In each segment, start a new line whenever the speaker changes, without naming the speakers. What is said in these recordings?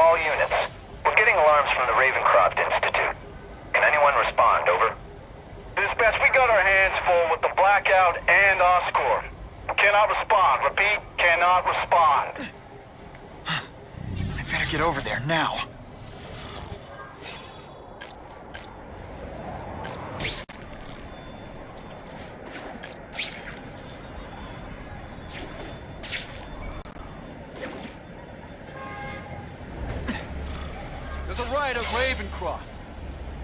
All units. We're getting alarms from the Ravencroft Institute. Can anyone respond, over?
Dispatch, we got our hands full with the Blackout and Oscorp. Cannot respond. Repeat, cannot respond.
I better get over there now.
There's a riot at Ravencroft.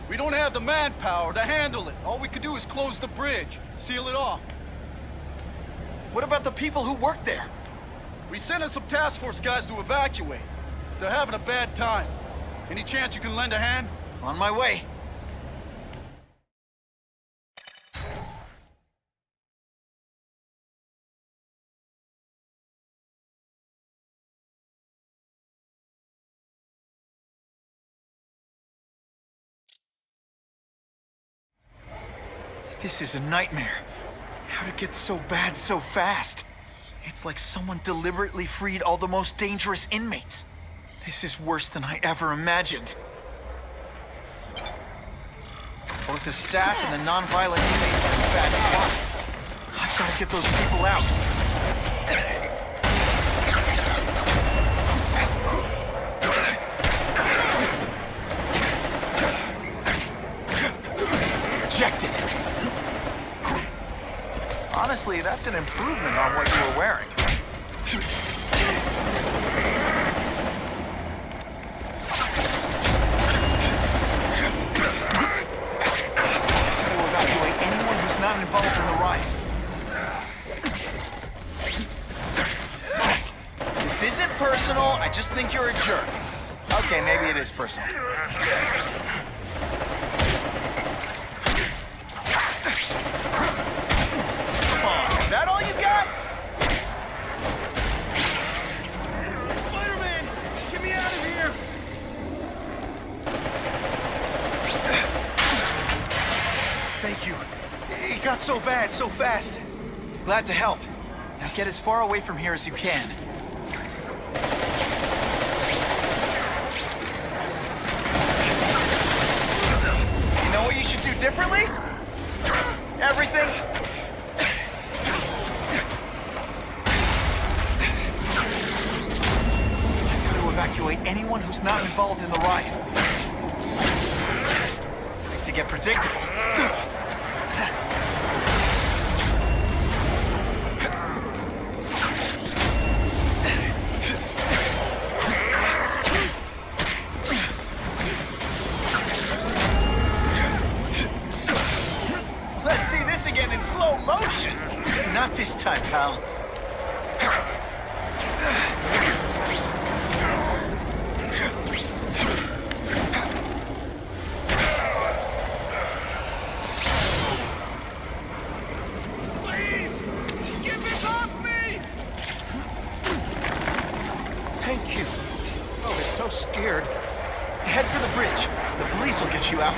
We don't have the manpower to handle it. All we could do is close the bridge, seal it off.
What about the people who work there?
We sent in some task force guys to evacuate. They're having a bad time. Any chance you can lend a hand?
On my way. This is a nightmare. How'd it get so bad so fast? It's like someone deliberately freed all the most dangerous inmates. This is worse than I ever imagined. Both the staff and the non-violent inmates are in a bad spot. I've got to get those people out. Rejected. Honestly, that's an improvement on what you were wearing. Got to evacuate anyone who's not involved in the riot. This isn't personal, I just think you're a jerk. Okay, maybe it is personal. Is that all you got?
Spider-Man! Get me out of here!
Thank you. It got so bad, so fast. Glad to help. Now get as far away from here as you can. You know what you should do differently? Everything. Evacuate anyone who's not involved in the riot. To get predictable. Let's see this again in slow motion. Not this time, pal. Thank you. Oh, they're so scared. Head for the bridge. The police will get you out.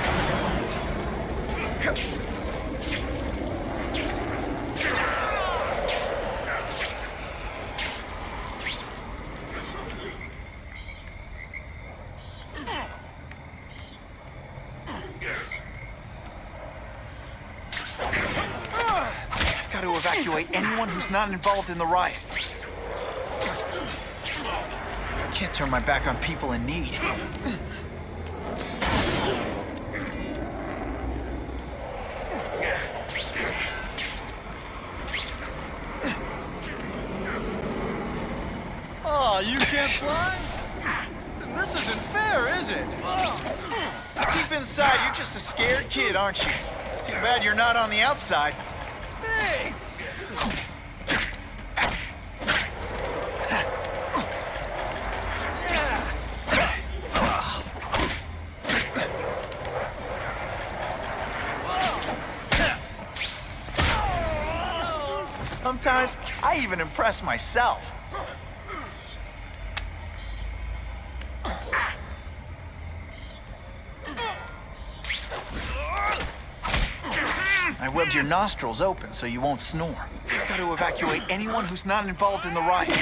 I've got to evacuate anyone who's not involved in the riot. Can't turn my back on people in need.
Oh, you can't fly? This isn't fair, is it?
Deep inside, you're just a scared kid, aren't you? Too bad you're not on the outside.
Hey!
Sometimes, I even impress myself. I webbed your nostrils open so you won't snore. You've got to evacuate anyone who's not involved in the riot.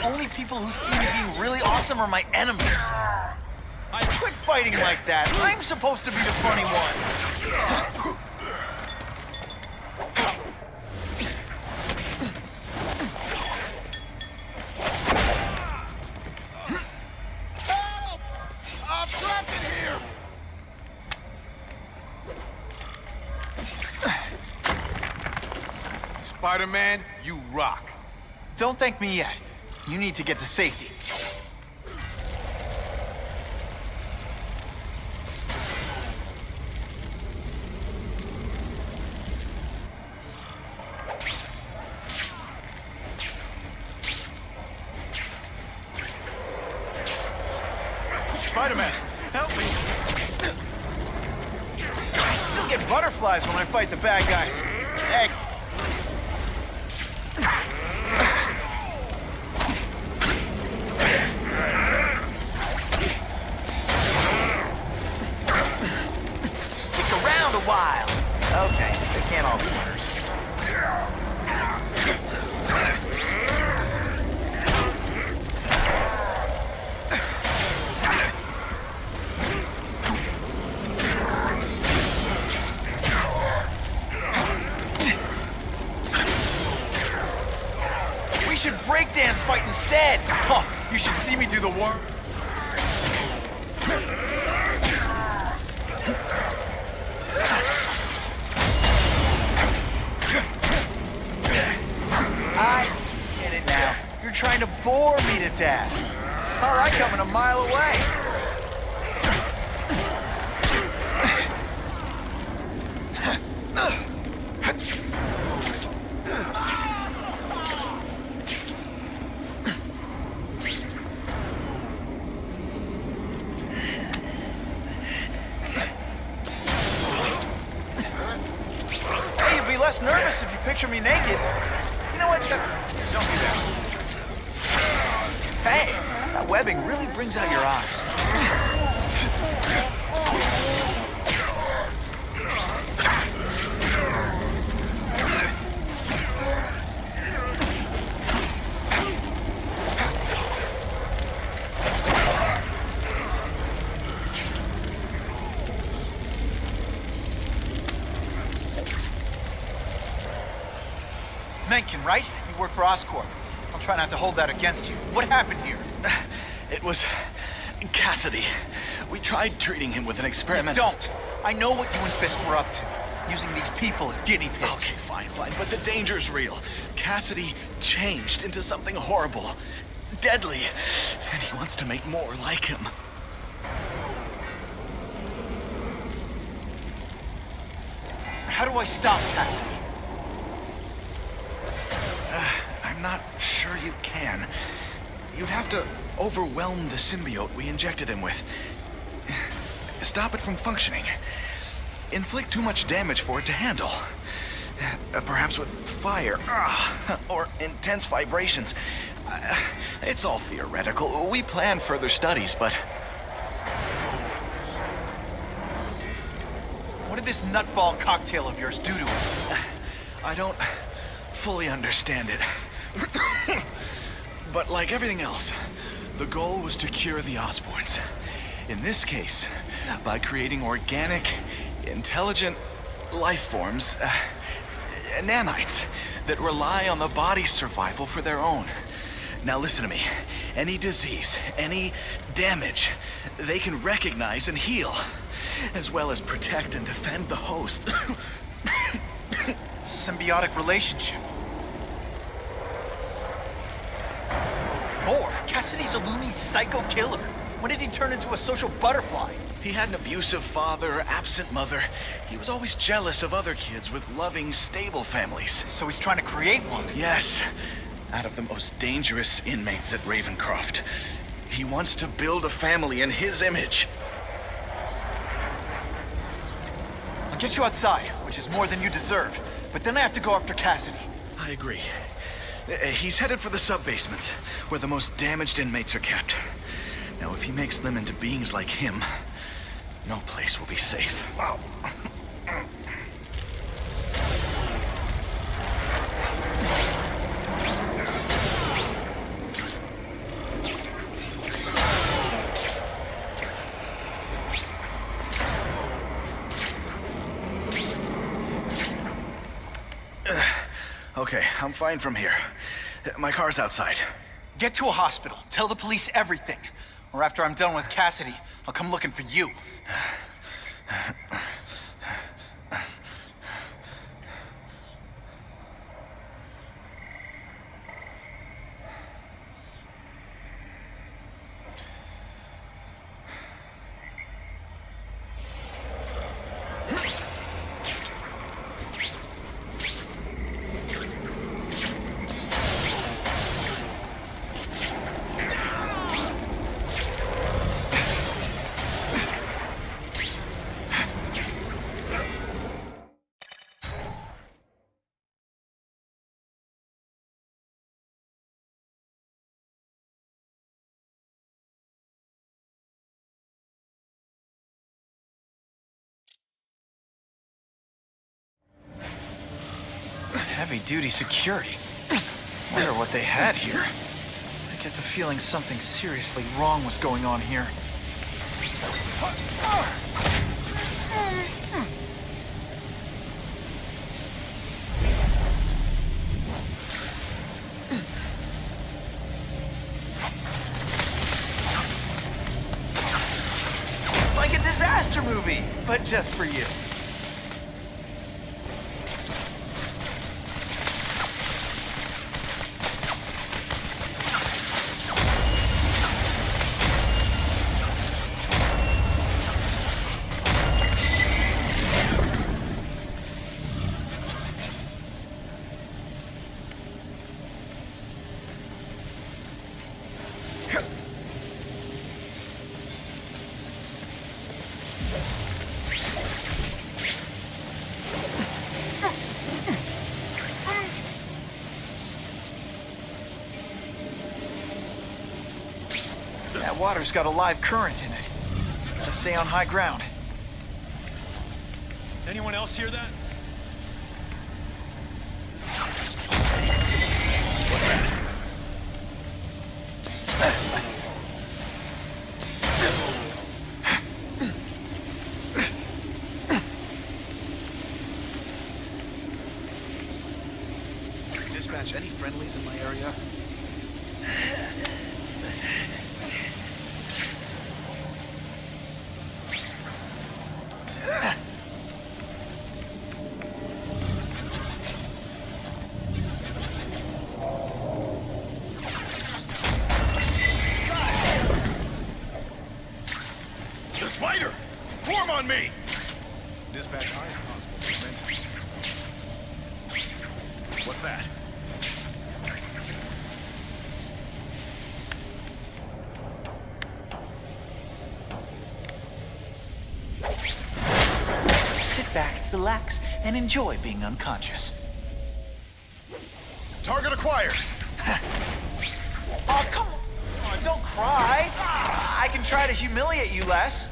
only people who see me being really awesome are my enemies. I quit fighting like that. I'm supposed to be the funny one.
Help! I'm trapped in here! Spider-Man, you rock.
Don't thank me yet. You need to get to safety. Spider-Man, help me! I still get butterflies when I fight the bad guys. Thanks. Stick around a while. Okay, they can't all be winners. We should breakdance fight instead. Huh, you should see me do the work. I get it now. You're trying to bore me to death. Saw that coming a mile away. Hey, you'd be less nervous if you picture me naked. You know what? Don't do that. Hey, that webbing really brings out your eyes. Mencken, right? You work for Oscorp. I'll try not to hold that against you. What happened here?
It was Cassidy. We tried treating him with an experiment.
Don't! I know what you and Fisk were up to. Using these people as guinea pigs.
Okay, fine, but the danger's real. Cassidy changed into something horrible, deadly, and he wants to make more like him.
How do I stop Cassidy?
I'm not sure you can. You'd have to overwhelm the symbiote we injected him with. Stop it from functioning. Inflict too much damage for it to handle. Perhaps with fire, or intense vibrations. It's all theoretical. We plan further studies, but...
What did this nutball cocktail of yours do to him?
I don't fully understand it. But like everything else, the goal was to cure the Osborns. In this case, by creating organic, intelligent life forms, nanites, that rely on the body's survival for their own. Now listen to me. Any disease, any damage, they can recognize and heal, as well as protect and defend the host.
Symbiotic relationship. More. Cassidy's a loony psycho killer. When did he turn into a social butterfly?
He had an abusive father, absent mother. He was always jealous of other kids with loving, stable families.
So he's trying to create one.
Yes, out of the most dangerous inmates at Ravencroft. He wants to build a family in his image.
I'll get you outside, which is more than you deserve. But then I have to go after Cassidy.
I agree. He's headed for the sub-basements, where the most damaged inmates are kept. Now, if he makes them into beings like him, no place will be safe. Wow. Okay, I'm fine from here. My car's outside.
Get to a hospital. Tell the police everything. Or after I'm done with Cassidy, I'll come looking for you. Heavy-duty security. Wonder what they had here. I get the feeling something seriously wrong was going on here. It's like a disaster movie, but just for you. That water's got a live current in it. Gotta stay on high ground.
Anyone else hear that?
Dispatch, any friendlies in my area?
The spider! Form on me!
Dispatch, higher hospital. What's that?
Sit back, relax, and enjoy being unconscious.
Target acquired!
Oh, come on, don't cry. I can try to humiliate you less.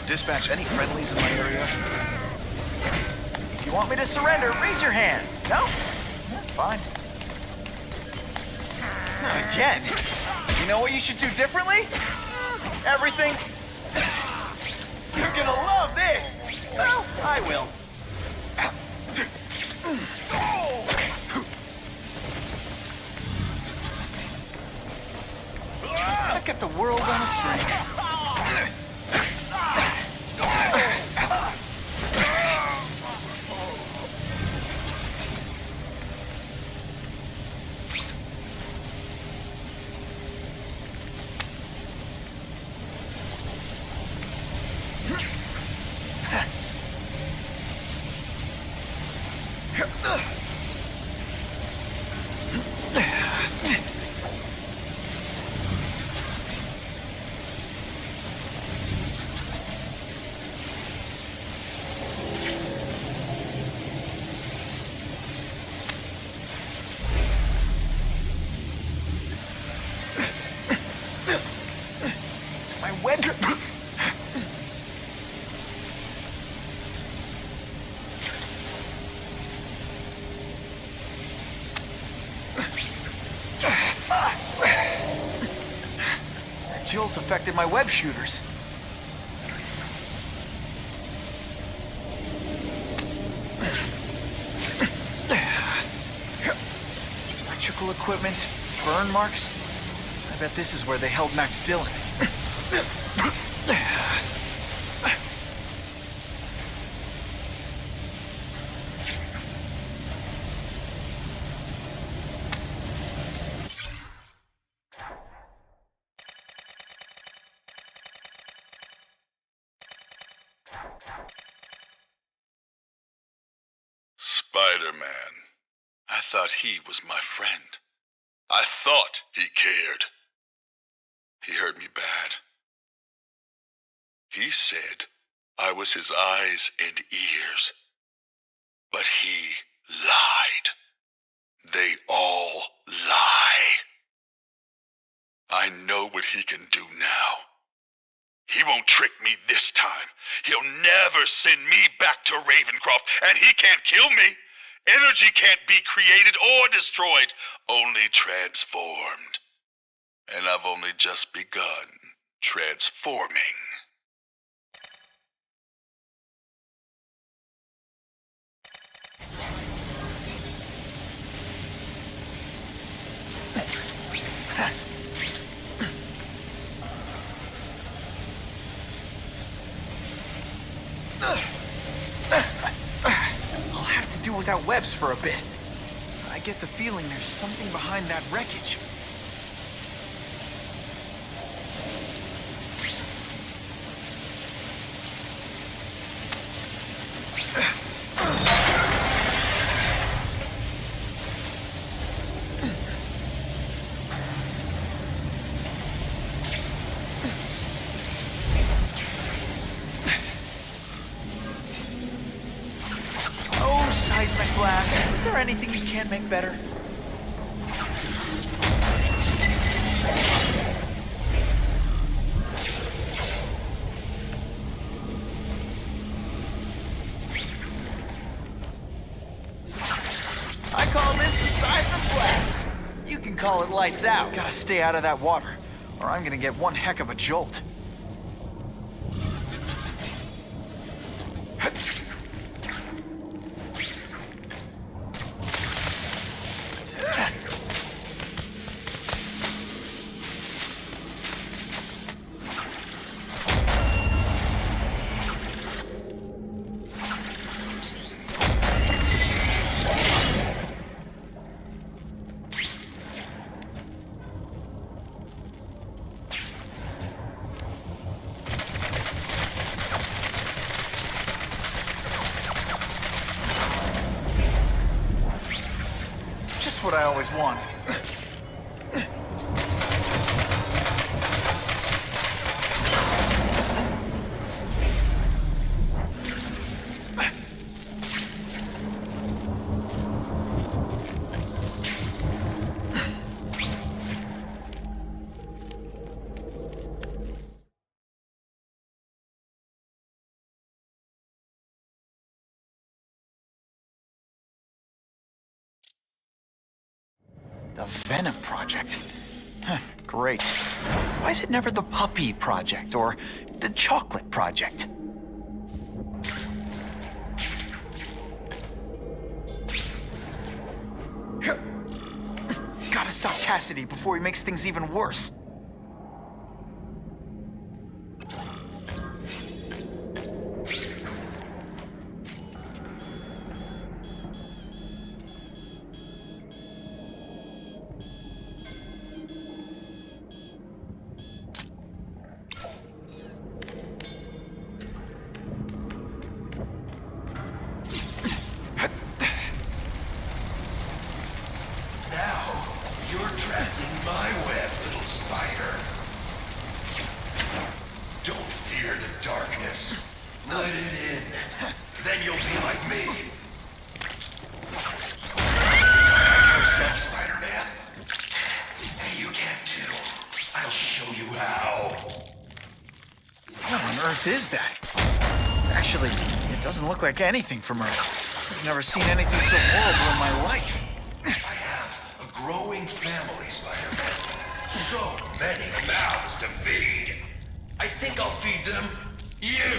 Dispatch, any friendlies in my area?
If you want me to surrender, raise your hand. No? Fine. Again. You know what you should do differently? Everything. You're gonna love this. Well, I will. Look at the world on a string. jolt affected my web shooters. Electrical equipment, burn marks. I bet this is where they held Max Dillon.
Spider-Man. I thought he was my friend. I thought he cared. He hurt me bad. He said I was his eyes and ears. But he lied. They all lie. I know what he can do now. He won't trick me this time. He'll never send me back to Ravencroft, and he can't kill me. Energy can't be created or destroyed, only transformed. And I've only just begun transforming.
I'll have to do without webs for a bit. I get the feeling there's something behind that wreckage. Seismic blast. Is there anything you can't make better? I call this the seismic blast. You can call it lights out. Gotta stay out of that water, or I'm gonna get one heck of a jolt. What I always wanted. The Venom Project? Huh, great. Why is it never the Puppy Project or the Chocolate Project? Gotta stop Cassidy before he makes things even worse. Is that? Actually, it doesn't look like anything from Earth. I've never seen anything so horrible in my life.
I have a growing family, Spider-Man.
so many mouths to feed. I think I'll feed them you.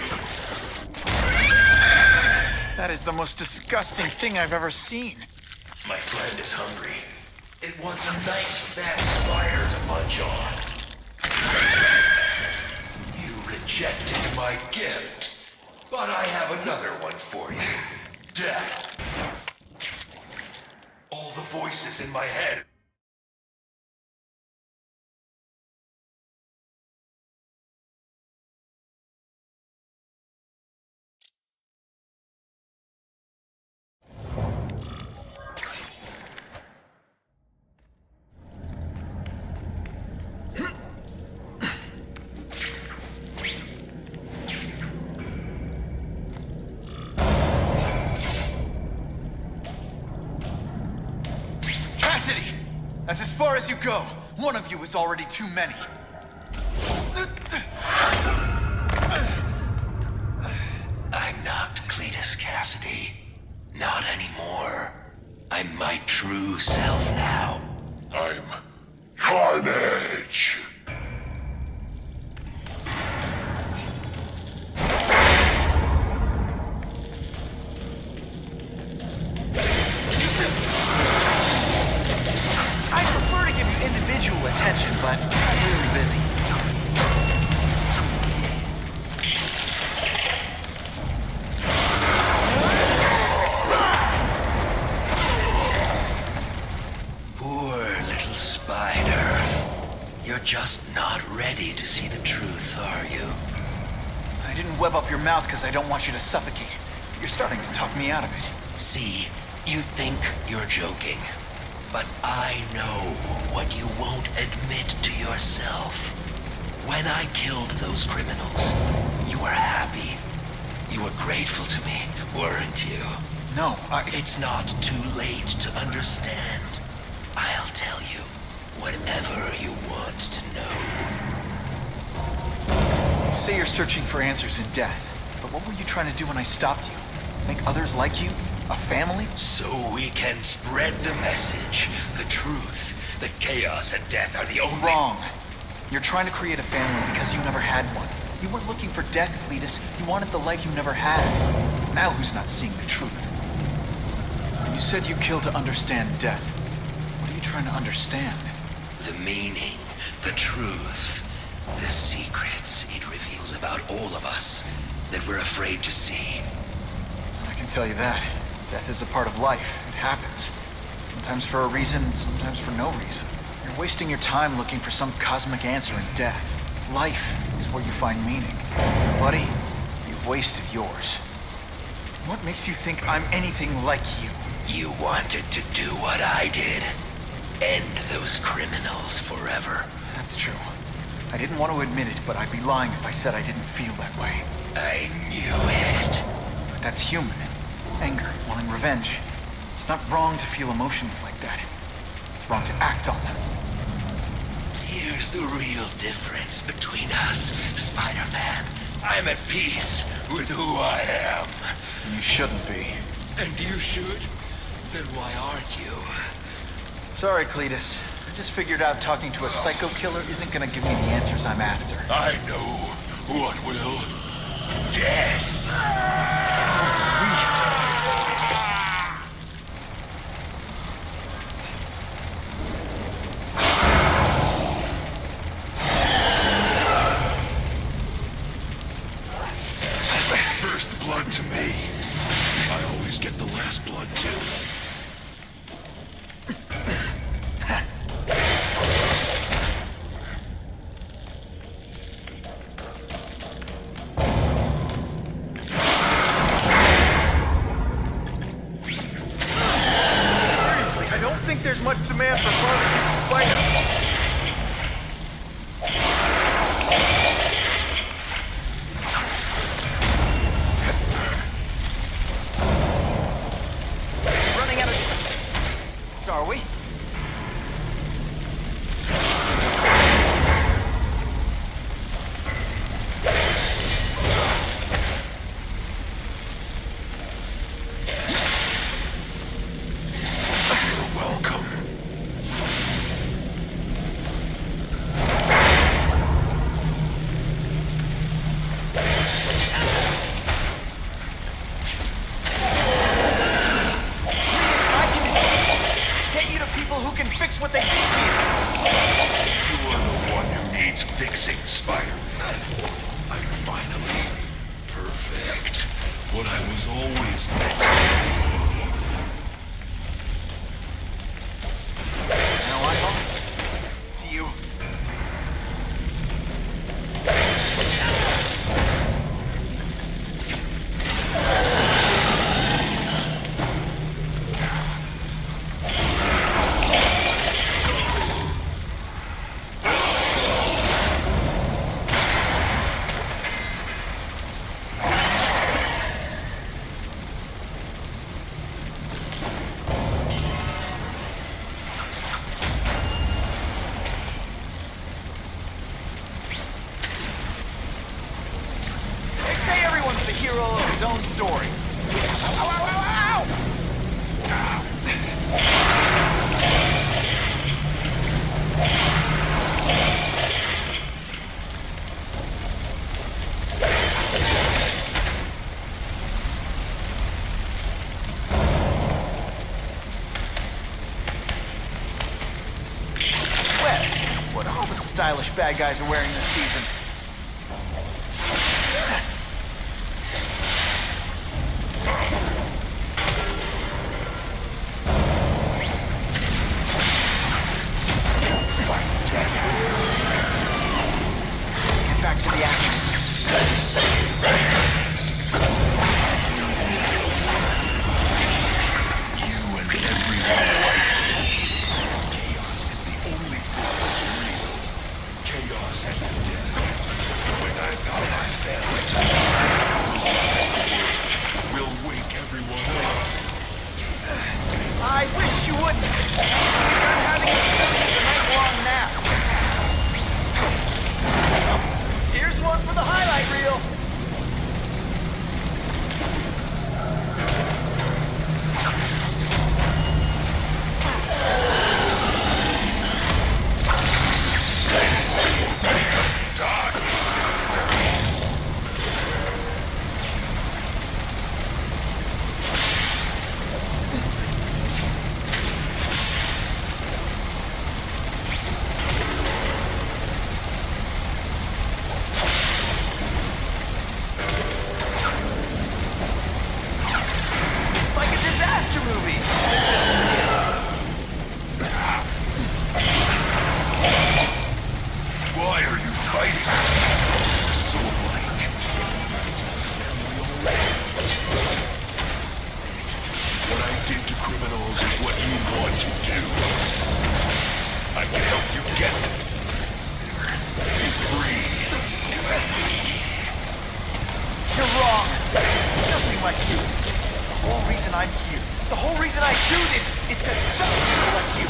That is the most disgusting thing I've ever seen.
My friend is hungry. It wants a nice fat spider to munch on. You rejected my gift, but I have another one for you. Death. All the voices in my head.
Cassidy! That's as far as you go. One of you is already too many.
I'm not Cletus Cassidy. Not anymore. I'm my true self now. I'm Carnage.
I'd prefer to give you individual attention, but I'm really busy.
Poor little spider. You're just not ready to see the truth, are you?
I didn't web up your mouth because I don't want you to suffocate. You're starting to talk me out of it.
See, you think you're joking. But I know what you won't admit to yourself. When I killed those criminals, you were happy. You were grateful to me, weren't you?
No,
It's not too late to understand. I'll tell you whatever you want to know.
You say you're searching for answers in death, but what were you trying to do when I stopped you? Make others like you? A family?
So we can spread the message, the truth, that chaos and death are the only...
Wrong. You're trying to create a family because you never had one. You weren't looking for death, Cletus. You wanted the life you never had. Now who's not seeing the truth? You said you killed to understand death. What are you trying to understand?
The meaning, the truth, the secrets it reveals about all of us that we're afraid to see.
I can tell you that. Death is a part of life. It happens. Sometimes for a reason, sometimes for no reason. You're wasting your time looking for some cosmic answer in death. Life is where you find meaning. Buddy, you've wasted yours. What makes you think I'm anything like you?
You wanted to do what I did. End those criminals forever.
That's true. I didn't want to admit it, but I'd be lying if I said I didn't feel that way.
I knew it.
But that's human. Anger, wanting revenge. It's not wrong to feel emotions like that. It's wrong to act on them.
Here's the real difference between us, Spider-Man. I'm at peace with who I am.
You shouldn't be.
And you should? Then why aren't you?
Sorry, Cletus. I just figured out talking to a psycho killer isn't gonna give me the answers I'm after.
I know what will. Death. First blood to me. I always get the last blood too. fixing Spider-Man. I'm finally perfect. What I was always meant to
You know what, Hulk? You. They say everyone's the hero of his own story. Ow, ow, ow, ow, ow! Wes, what all the stylish bad guys are wearing this season. Get back to the action.
You and everyone like me. Chaos is the only thing that's real. Chaos and death. When I'm not my family, we'll wake everyone up.
I wish you wouldn't. I'm having a night-long nap. Here's one for the highlight reel. It's like a disaster movie.
Why are you fighting? So like family already. What I did to criminals is what you want to do. I can help you get them. Be free.
You're wrong. Nothing like you. The whole reason I'm here, the whole reason I do this is to stop people like you.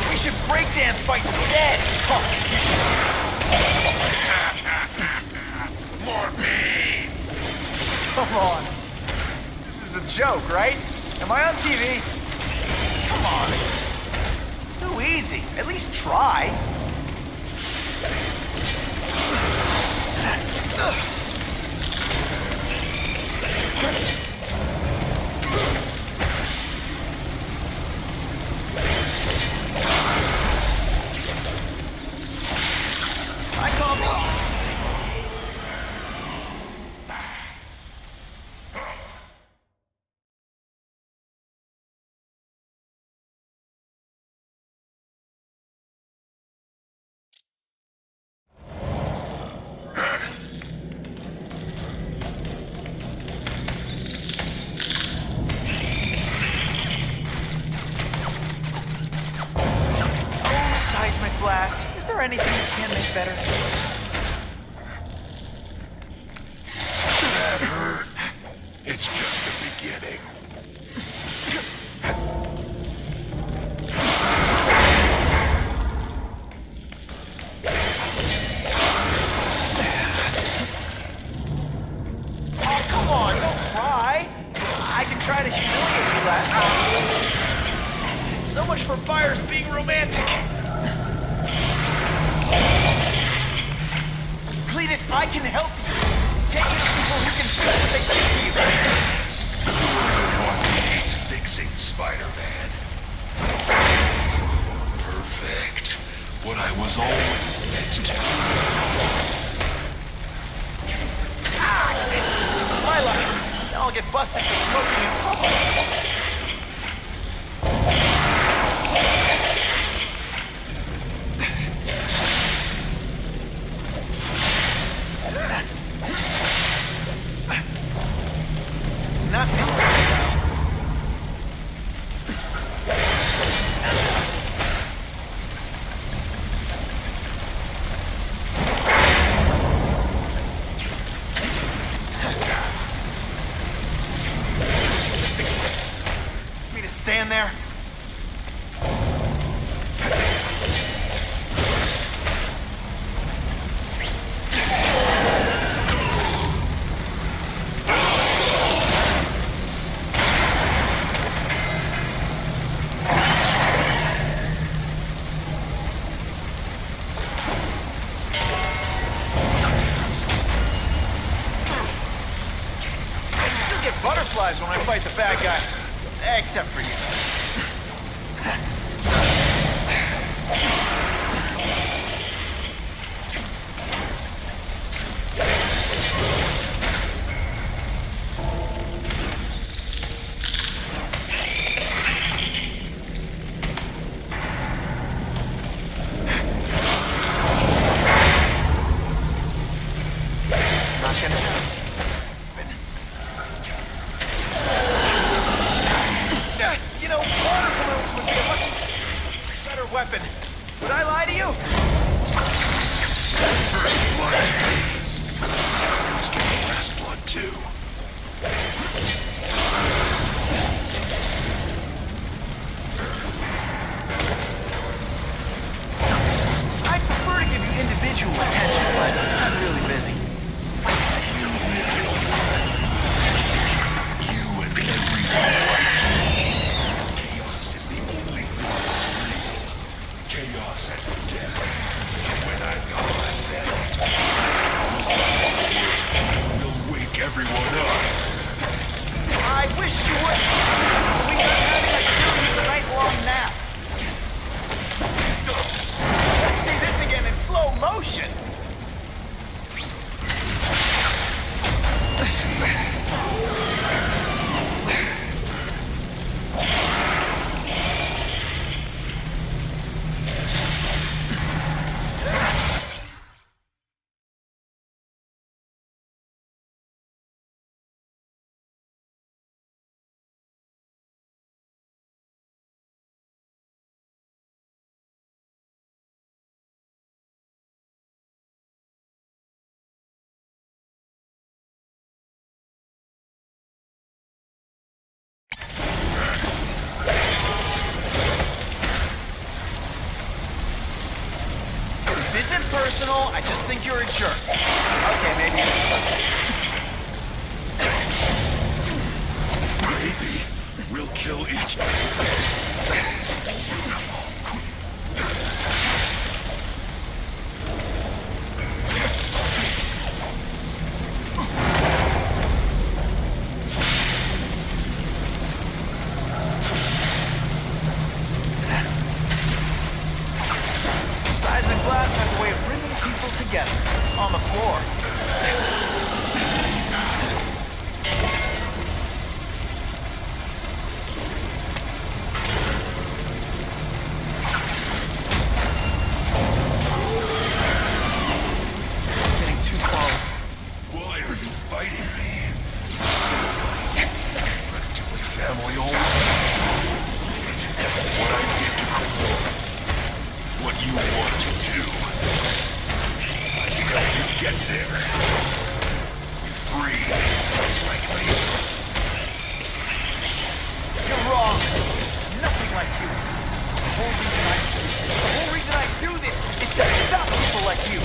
We should breakdance fight instead.
More pain.
Come on. This is a joke, right? Am I on TV? Come on. It's too easy. At least try. I call seismic blast. Is there anything you can make better?
That hurt. It's just the beginning.
Oh, come on, don't cry. I can try to humiliate you last time. So much for fires being romantic. I can help you. Get you to people who can fix what they did to you.
One who needs fixing, Spider-Man. Perfect. What I was always meant to do.
My luck. Now I'll get busted for smoking in public. Not this time. Me to stand there? Butterflies when I fight the bad guys. Except for you. Not gonna happen. You know, water balloons would be a much better weapon. Would I lie to you?
First blood. Let's get the last blood, too.
I'd prefer to give you individual attention, but I'm really busy.
You and everyone like you. Chaos is the only thing that's real. Chaos and death. When I'm gone, then we'll wake everyone up.
I wish you would. We could have a nice long nap. Let's see this again in slow motion. This isn't personal, I just think you're a jerk. Okay, maybe.
Maybe we'll kill each other.
Seismic blast has a way of bringing people together on the floor. Getting too far.
Why are you fighting me? Practically family only. What I did to Cole is what you want to do. I can help you get there. Be free, like me.
You're wrong. Nothing like you. The whole reason I do this is to stop people like you.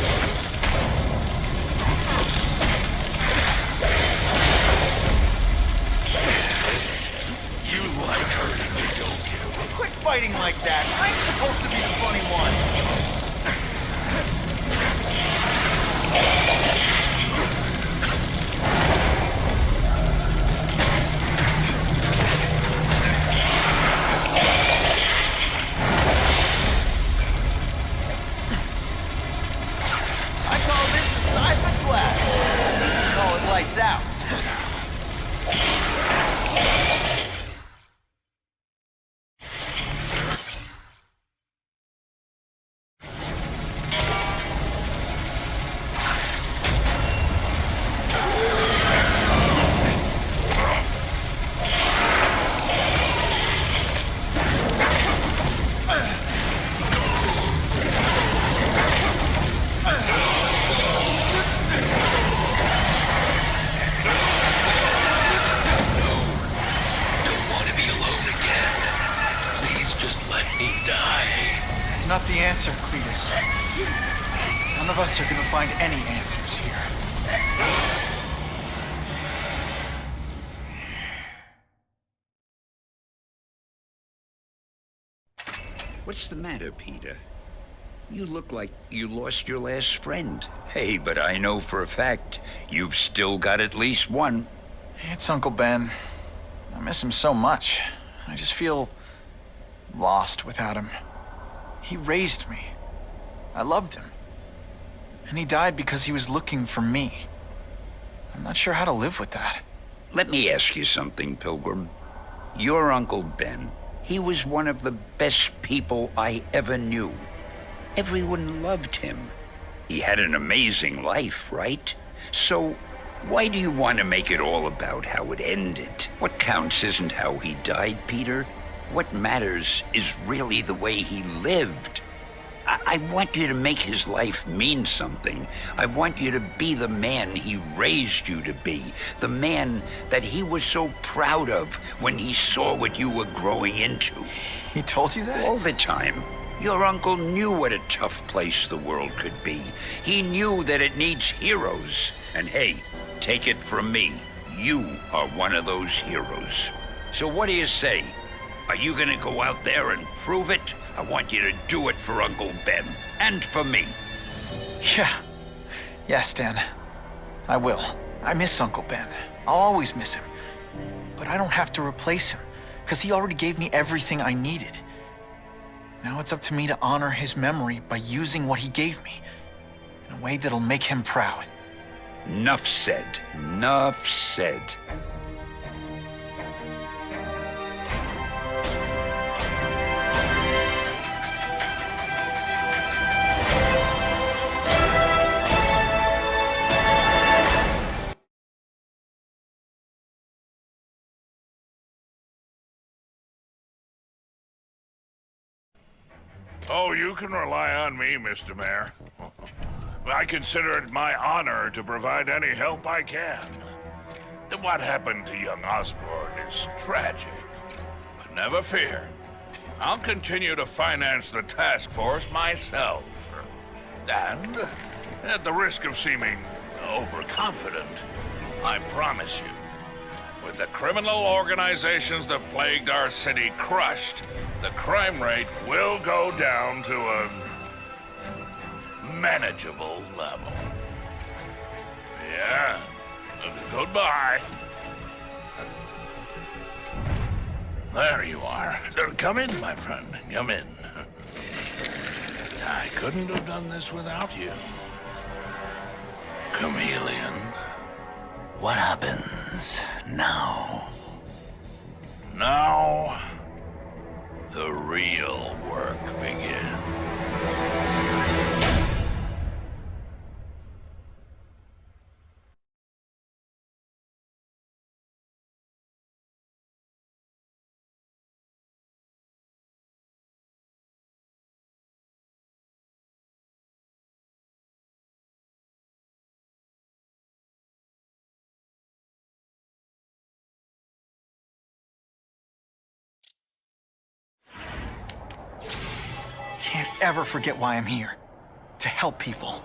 You like hurting me, don't you?
Quit fighting like that. I'm supposed to be the funny one. Not the answer, Cletus. None of us are gonna find any answers here.
What's the matter, Peter? You look like you lost your last friend. Hey, but I know for a fact you've still got at least one.
It's Uncle Ben. I miss him so much. I just feel lost without him. He raised me. I loved him. And he died because he was looking for me. I'm not sure how to live with that.
Let me ask you something, Pilgrim. Your Uncle Ben, he was one of the best people I ever knew. Everyone loved him. He had an amazing life, right? So, why do you want to make it all about how it ended? What counts isn't how he died, Peter. What matters is really the way he lived. I want you to make his life mean something. I want you to be the man he raised you to be. The man that he was so proud of when he saw what you were growing into.
He told you that?
All the time. Your uncle knew what a tough place the world could be. He knew that it needs heroes. And hey, take it from me, you are one of those heroes. So what do you say? Are you gonna go out there and prove it? I want you to do it for Uncle Ben, and for me.
Yeah. Yes, Dan. I will. I miss Uncle Ben. I'll always miss him. But I don't have to replace him, because he already gave me everything I needed. Now it's up to me to honor his memory by using what he gave me, in a way that'll make him proud.
Nuff said. Nuff said.
Oh, you can rely on me, Mr. Mayor. I consider it my honor to provide any help I can. What happened to young Osborn is tragic, but never fear. I'll continue to finance the task force myself. And, at the risk of seeming overconfident, I promise you, with the criminal organizations that plagued our city crushed, the crime rate will go down to a manageable level. Yeah, goodbye. There you are. Come in, my friend. Come in. I couldn't have done this without you. Chameleon. What happens now? Now, the real work begins.
Can't ever forget why I'm here. To help people.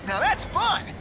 Now that's fun!